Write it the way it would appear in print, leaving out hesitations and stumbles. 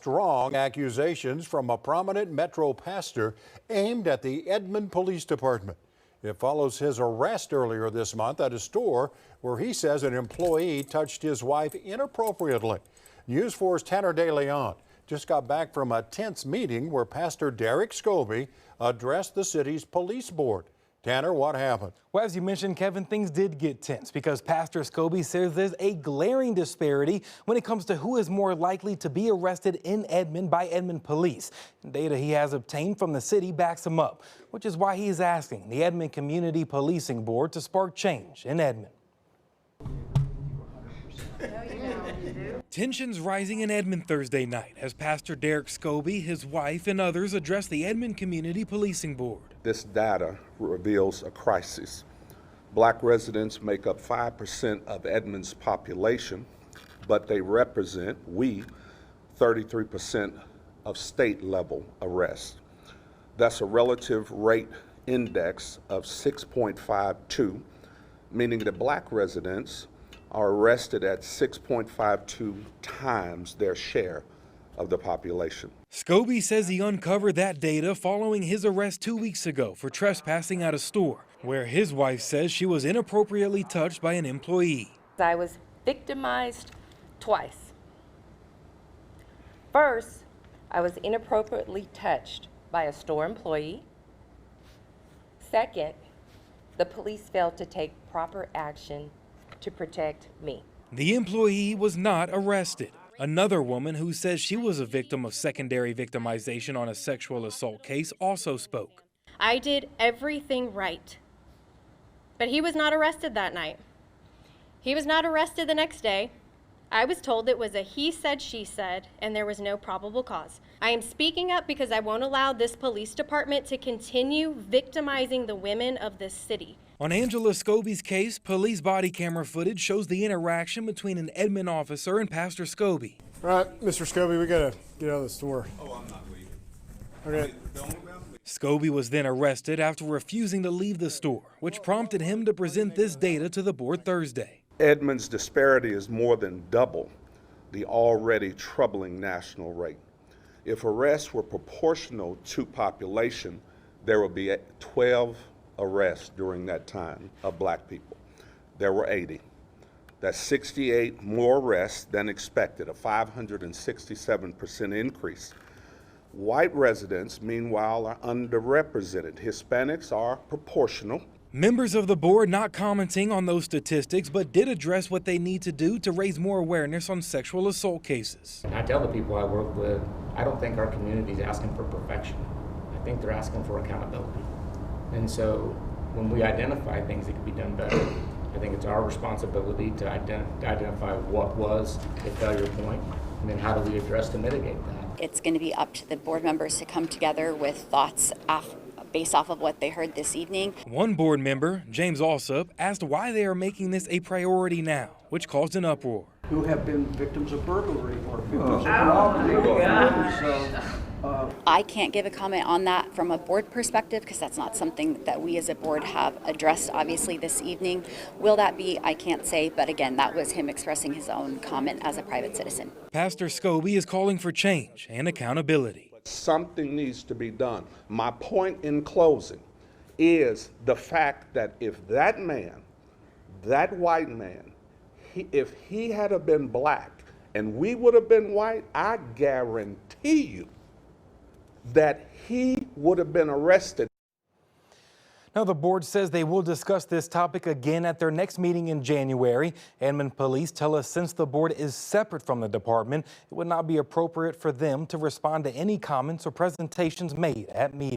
strong accusations from a prominent Metro pastor aimed at the Edmond Police Department. It follows his arrest earlier this month at a store where he says an employee touched his wife inappropriately. News 4's Tanner De Leon just got back from a tense meeting where Pastor Derek Scobie addressed the city's police board. Tanner, what happened? Well, as you mentioned, Kevin, things did get tense because Pastor Scobie says there's a glaring disparity when it comes to who is more likely to be arrested in Edmond by Edmond police. Data he has obtained from the city backs him up, which is why he's asking the Edmond Community Policing Board to spark change in Edmond. Tensions rising in Edmond Thursday night as Pastor Derek Scobie, his wife, and others address the Edmond Community Policing Board. This data reveals a crisis. Black residents make up 5% of Edmond's population, but they represent, 33% of state-level arrests. That's a relative rate index of 6.52, meaning that black residents are arrested at 6.52 times their share of the population. Scobie says he uncovered that data following his arrest 2 weeks ago for trespassing at a store, where his wife says she was inappropriately touched by an employee. I was victimized twice. First, I was inappropriately touched by a store employee. Second, the police failed to take proper action to protect me. The employee was not arrested. Another woman who says she was a victim of secondary victimization on a sexual assault case also spoke. I did everything right, but he was not arrested that night. He was not arrested the next day. I was told it was a he said, she said, and there was no probable cause. I am speaking up because I won't allow this police department to continue victimizing the women of this city. On Angela Scobie's case, police body camera footage shows the interaction between an Edmond officer and Pastor Scobie. All right, Mr. Scobie, we gotta get out of the store. Oh, I'm not leaving. Okay. Scobie was then arrested after refusing to leave the store, which prompted him to present this data to the board Thursday. Edmond's disparity is more than double the already troubling national rate. If arrests were proportional to population, there would be 12 arrests during that time of black people. There were 80. That's 68 more arrests than expected, a 567% increase. White residents, meanwhile, are underrepresented. Hispanics are proportional. Members of the board not commenting on those statistics, but did address what they need to do to raise more awareness on sexual assault cases. I tell the people I work with, I don't think our community is asking for perfection. I think they're asking for accountability. And so when we identify things that could be done better, I think it's our responsibility to identify what was the failure point, and then how do we address to mitigate that. It's going to be up to the board members to come together with thoughts based off of what they heard this evening. One board member, James Alsop, asked why they are making this a priority now, which caused an uproar. Who have been victims of burglary or victims of robbery. I can't give a comment on that from a board perspective because that's not something that we as a board have addressed obviously this evening. Will that be? I can't say, but again, that was him expressing his own comment as a private citizen. Pastor Scobie is calling for change and accountability. Something needs to be done. My point in closing is the fact that if that man, that white man, if he had have been black and we would have been white, I guarantee you that he would have been arrested. Now, the board says they will discuss this topic again at their next meeting in January. Edmond police tell us since the board is separate from the department, it would not be appropriate for them to respond to any comments or presentations made at meetings.